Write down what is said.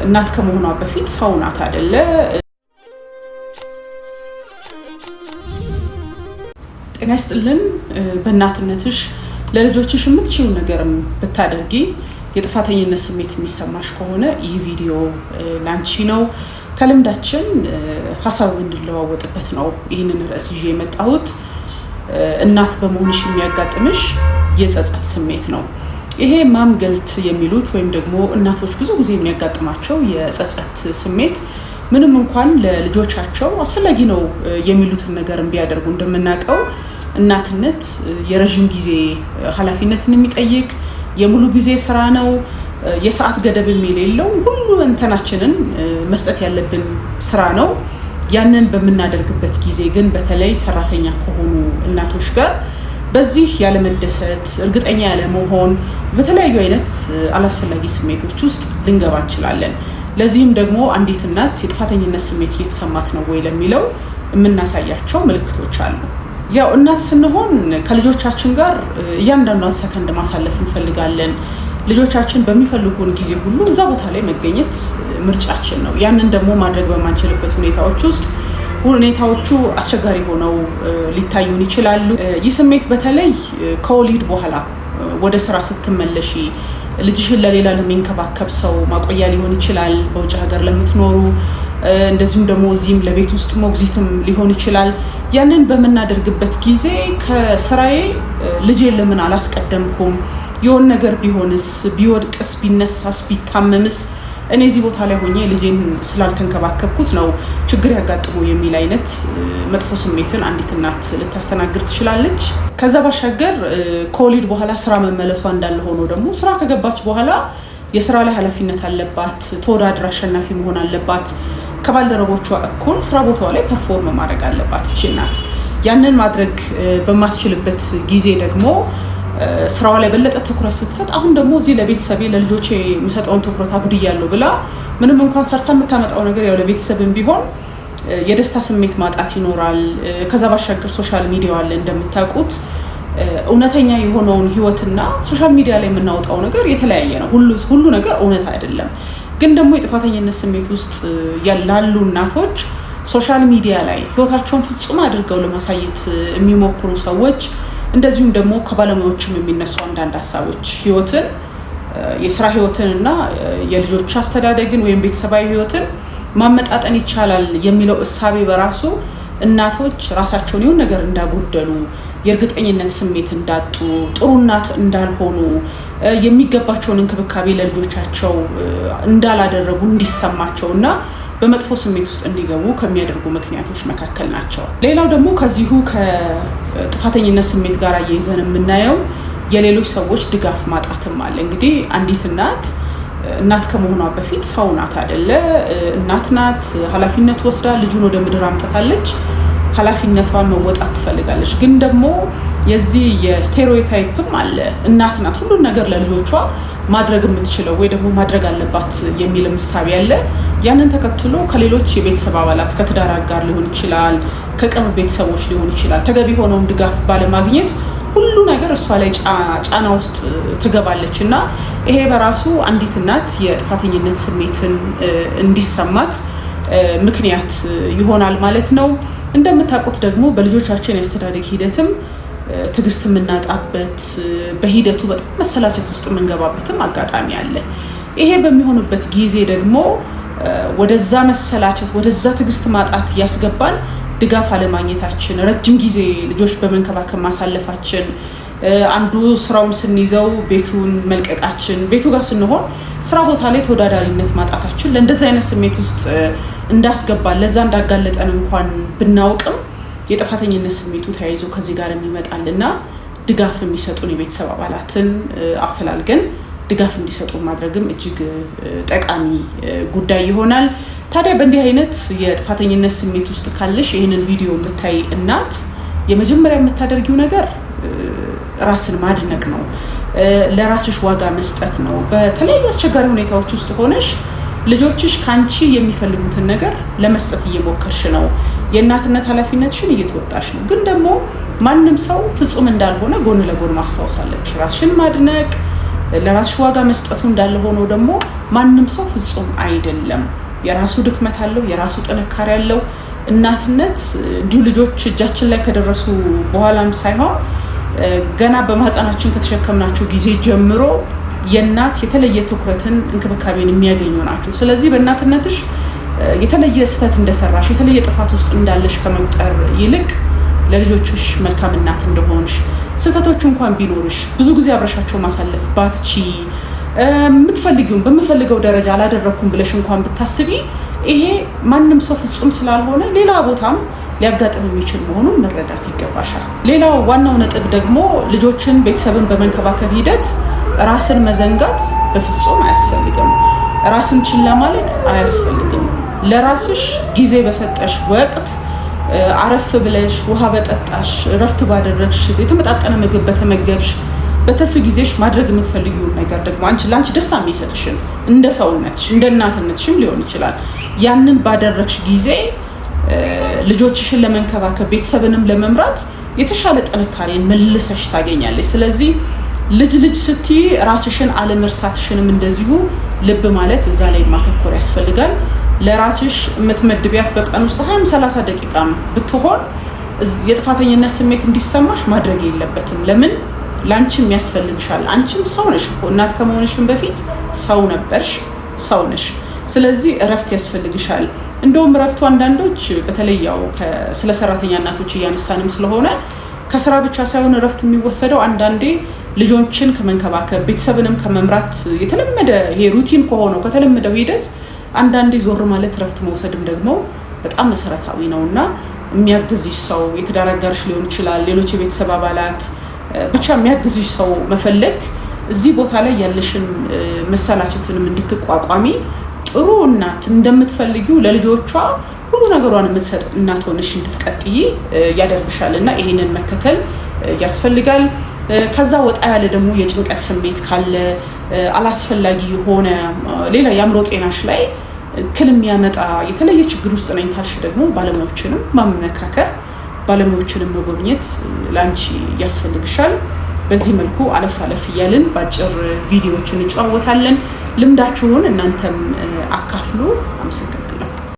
እናት ከመሆኗ በፊት ሰው ናት አይደለ? ጤና ይስጥልን። በእናትነትሽ ለልጆችሽ የምትችይው ነገርም ብታደርጊ የጥፋተኝነት ስሜት የሚሰማሽ ከሆነ ይህ ቪዲዮ ላንቺ ነው። ከልምዳችን ሐሳብ እንድንለዋወጥበት ነው ይህንን ርዕስ ይዤ የመጣሁት። እናት በመሆንሽ የሚያጋጥምሽ የጸጸት ስሜት ነው። ይሄ ማምገልት የሚሉት ወይም ደግሞ እናቶች ብዙ ጊዜ የሚያጋጥማቸው የጸጸት ስሜት ምንም እንኳን ለልጆቻቸው አስፈላጊ ነው የሚሉትን ነገር ቢያደርጉ እንደምናውቀው እናትነት የረጅም ጊዜ ኃላፊነትን የሚጠይቅ የሙሉ ጊዜ ስራ ነው። የሰዓት ገደብ የሌለው ሁሉ እንተናችንን መስጠት ያለብን ስራ ነው። ያንን በምናደርግበት ጊዜ ግን በተለይ ሰራተኛ ከሆኑ እናቶች ጋር በዚህ ያለመደሰት፣ እርግጠኛ ያለመሆን፣ በተለያዩ አይነት አላስፈላጊ ስሜቶች ውስጥ ልንገባ እንችላለን። ለዚህም ደግሞ አንዲት እናት የጥፋተኝነት ስሜት እየተሰማት ነው ወይ ለሚለው የምናሳያቸው ምልክቶች አሉ። ያው እናት ስንሆን ከልጆቻችን ጋር እያንዳንዷን ሰከንድ ማሳለፍ እንፈልጋለን። ልጆቻችን በሚፈልጉን ጊዜ ሁሉ እዛ ቦታ ላይ መገኘት ምርጫችን ነው። ያንን ደግሞ ማድረግ በማንችልበት ሁኔታዎች ውስጥ ሁኔታዎቹ አስቸጋሪ ሆነው ሊታዩን ይችላሉ። ይህ ስሜት በተለይ ከወሊድ በኋላ ወደ ስራ ስትመለሺ ልጅሽን ለሌላ ለሚንከባከብ ሰው ማቆያ ሊሆን ይችላል፣ በውጭ ሀገር ለምትኖሩ፣ እንደዚሁም ደግሞ እዚህም ለቤት ውስጥ ሞግዚትም ሊሆን ይችላል። ያንን በምናደርግበት ጊዜ ከስራዬ ልጄን ለምን አላስቀደምኩም? የሆነ ነገር ቢሆንስ፣ ቢወድቅስ፣ ቢነሳስ፣ ቢታመምስ እኔ እዚህ ቦታ ላይ ሆኜ ልጄን ስላልተንከባከብኩት ነው ችግር ያጋጥመው የሚል አይነት መጥፎ ስሜትን አንዲት እናት ልታስተናግድ ትችላለች። ከዛ ባሻገር ከወሊድ በኋላ ስራ መመለሷ እንዳለ ሆኖ ደግሞ ስራ ከገባች በኋላ የስራ ላይ ኃላፊነት አለባት። ተወዳድራ አሸናፊ መሆን አለባት። ከባልደረቦቿ እኩል ስራ ቦታዋ ላይ ፐርፎርም ማድረግ አለባት ይቺ እናት። ያንን ማድረግ በማትችልበት ጊዜ ደግሞ ስራዋ ላይ በለጠ ትኩረት ስትሰጥ አሁን ደግሞ እዚህ ለቤተሰቤ ለልጆቼ የሚሰጠውን ትኩረት አጉድያለሁ ብላ ምንም እንኳን ሰርታ የምታመጣው ነገር ያው ለቤተሰብም ቢሆን የደስታ ስሜት ማጣት ይኖራል። ከዛ ባሻገር ሶሻል ሚዲያ አለ እንደምታውቁት። እውነተኛ የሆነውን ህይወትና ሶሻል ሚዲያ ላይ የምናወጣው ነገር የተለያየ ነው። ሁሉ ነገር እውነት አይደለም። ግን ደግሞ የጥፋተኝነት ስሜት ውስጥ ያላሉ እናቶች ሶሻል ሚዲያ ላይ ህይወታቸውን ፍጹም አድርገው ለማሳየት የሚሞክሩ ሰዎች፣ እንደዚሁም ደግሞ ከባለሙያዎችም የሚነሱ አንዳንድ ሀሳቦች ህይወትን፣ የስራ ህይወትን እና የልጆች አስተዳደግን ወይም ቤተሰባዊ ህይወትን ማመጣጠን ይቻላል የሚለው እሳቤ በራሱ እናቶች ራሳቸውን የሆነ ነገር እንዳጎደሉ፣ የእርግጠኝነት ስሜት እንዳጡ፣ ጥሩ እናት እንዳልሆኑ፣ የሚገባቸውን እንክብካቤ ለልጆቻቸው እንዳላደረጉ እንዲሰማቸው እና በመጥፎ ስሜት ውስጥ እንዲገቡ ከሚያደርጉ ምክንያቶች መካከል ናቸው። ሌላው ደግሞ ከዚሁ ከጥፋተኝነት ስሜት ጋር እየይዘን የምናየው የሌሎች ሰዎች ድጋፍ ማጣትም አለ። እንግዲህ አንዲት እናት ከመሆኗ በፊት ሰው ናት አይደለ? እናት ናት። ኃላፊነት ወስዳ ልጁን ወደ ምድር አምጥታለች። ኃላፊነቷን መወጣት ትፈልጋለች። ግን ደግሞ የዚህ የስቴሪዮታይፕም አለ። እናት ናት ሁሉን ነገር ለልጆቿ ማድረግ የምትችለው ወይ ደግሞ ማድረግ አለባት የሚል ምሳቤ አለ። ያንን ተከትሎ ከሌሎች የቤተሰብ አባላት ከትዳር አጋር ሊሆን ይችላል፣ ከቅርብ ቤተሰቦች ሊሆን ይችላል፣ ተገቢ ሆነውን ድጋፍ ባለማግኘት ሁሉ ነገር እሷ ላይ ጫና ውስጥ ትገባለች እና ይሄ በራሱ አንዲት እናት የጥፋተኝነት ስሜትን እንዲሰማት ምክንያት ይሆናል ማለት ነው። እንደምታውቁት ደግሞ በልጆቻችን የአስተዳደግ ሂደትም ትዕግስት የምናጣበት፣ በሂደቱ በጣም መሰላቸት ውስጥ የምንገባበትም አጋጣሚ አለ። ይሄ በሚሆንበት ጊዜ ደግሞ ወደዛ መሰላቸት፣ ወደዛ ትዕግስት ማጣት ያስገባል። ድጋፍ አለማግኘታችን፣ ረጅም ጊዜ ልጆች በመንከባከብ ማሳለፋችን፣ አንዱ ስራውን ስንይዘው ቤቱን መልቀቃችን፣ ቤቱ ጋር ስንሆን ስራ ቦታ ላይ ተወዳዳሪነት ማጣታችን ለእንደዚህ አይነት ስሜት ውስጥ እንዳስገባል፣ ለዛ እንዳጋለጠን እንኳን ብናውቅም የጥፋተኝነት ስሜቱ ተያይዞ ከዚህ ጋር የሚመጣልና ድጋፍ የሚሰጡን የቤተሰብ አባላትን አፈላልገን ድጋፍ እንዲሰጡ ማድረግም እጅግ ጠቃሚ ጉዳይ ይሆናል። ታዲያ በእንዲህ አይነት የጥፋተኝነት ስሜት ውስጥ ካለሽ ይህንን ቪዲዮ የምታይ እናት የመጀመሪያ የምታደርጊው ነገር ራስን ማድነቅ ነው። ለራስሽ ዋጋ መስጠት ነው። በተለያዩ አስቸጋሪ ሁኔታዎች ውስጥ ሆነሽ ልጆችሽ ካንቺ የሚፈልጉትን ነገር ለመስጠት እየሞከርሽ ነው። የእናትነት ኃላፊነትሽን እየተወጣሽ ነው። ግን ደግሞ ማንም ሰው ፍጹም እንዳልሆነ ጎን ለጎን ማስታወስ አለብሽ። ራስሽን ማድነቅ፣ ለራስሽ ዋጋ መስጠቱ እንዳለ ሆኖ ደግሞ ማንንም ሰው ፍጹም አይደለም። የራሱ ድክመት አለው፣ የራሱ ጥንካሬ አለው። እናትነት እንዲሁ ልጆች እጃችን ላይ ከደረሱ በኋላም ሳይሆን ገና በማህፀናችን ከተሸከምናቸው ጊዜ ጀምሮ የእናት የተለየ ትኩረትን እንክብካቤን የሚያገኙ ናቸው። ስለዚህ በእናትነትሽ የተለየ ስህተት እንደሰራሽ የተለየ ጥፋት ውስጥ እንዳለሽ ከመቁጠር ይልቅ ለልጆችሽ መልካም እናት እንደሆንሽ ስህተቶች እንኳን ቢኖርሽ ብዙ ጊዜ አብረሻቸው ማሳለፍ ባትቺ የምትፈልጊውን በምፈልገው ደረጃ አላደረኩም ብለሽ እንኳን ብታስቢ ይሄ ማንም ሰው ፍጹም ስላልሆነ ሌላ ቦታም ሊያጋጥም የሚችል መሆኑን መረዳት ይገባሻል። ሌላው ዋናው ነጥብ ደግሞ ልጆችን ቤተሰብን በመንከባከብ ሂደት ራስን መዘንጋት በፍጹም አያስፈልግም። ራስን ችላ ማለት አያስፈልግም። ለራስሽ ጊዜ በሰጠሽ ወቅት አረፍ ብለሽ ውሃ በጠጣሽ ረፍት ባደረግሽ የተመጣጠነ ምግብ በተመገብሽ በትርፍ ጊዜሽ ማድረግ የምትፈልጊውን ነገር ደግሞ ላንቺ ደስታ የሚሰጥሽን እንደ ሰውነትሽ እንደ እናትነትሽም ሊሆን ይችላል ያንን ባደረግሽ ጊዜ ልጆችሽን ለመንከባከብ ቤተሰብንም ለመምራት የተሻለ ጥንካሬን መልሰሽ ታገኛለሽ። ስለዚህ ልጅ ስትይ ራስሽን አለመርሳትሽንም እንደዚሁ ልብ ማለት እዛ ላይ ማተኮር ያስፈልጋል። ለራስሽ የምትመድቢያት በቀን ውስጥ 20-30 ደቂቃም ብትሆን የጥፋተኝነት ስሜት እንዲሰማሽ ማድረግ የለበትም። ለምን ላንቺም ያስፈልግሻል። አንቺም ሰው ነሽ እኮ እናት ከመሆንሽም በፊት ሰው ነበርሽ፣ ሰው ነሽ። ስለዚህ እረፍት ያስፈልግሻል። እንደውም እረፍቱ አንዳንዶች በተለይ ያው ስለ ሰራተኛ እናቶች እያነሳንም ስለሆነ ከስራ ብቻ ሳይሆን እረፍት የሚወሰደው አንዳንዴ ልጆችን ከመንከባከብ ቤተሰብንም ከመምራት የተለመደ ይሄ ሩቲን ከሆነው ከተለመደው ሂደት አንዳንዴ ዞር ማለት እረፍት መውሰድም ደግሞ በጣም መሰረታዊ ነውና የሚያግዝሽ ሰው የትዳር አጋርሽ ሊሆን ይችላል፣ ሌሎች የቤተሰብ አባላት ብቻ የሚያግዝሽ ሰው መፈለግ እዚህ ቦታ ላይ ያለሽን መሰላቸትንም እንድትቋቋሚ ጥሩ እናት እንደምትፈልጊው ለልጆቿ ሁሉ ነገሯን የምትሰጥ እናት ሆነሽ እንድትቀጥይ ያደርግሻልና ይሄንን መከተል ያስፈልጋል። ከዛ ወጣ ያለ ደግሞ የጭንቀት ስሜት ካለ አላስፈላጊ ሆነ ሌላ የአእምሮ ጤናሽ ላይ ክል የሚያመጣ የተለየ ችግር ውስጥ ነኝ ካልሽ ደግሞ ባለሙያዎችንም ማመካከር ባለሙያዎችንም መጎብኘት ላንቺ ያስፈልግሻል። በዚህ መልኩ አለፍ እያልን ባጭር ቪዲዮዎችን እንጨዋወታለን። ልምዳችሁን እናንተም አካፍሉ። አመሰግናለሁ።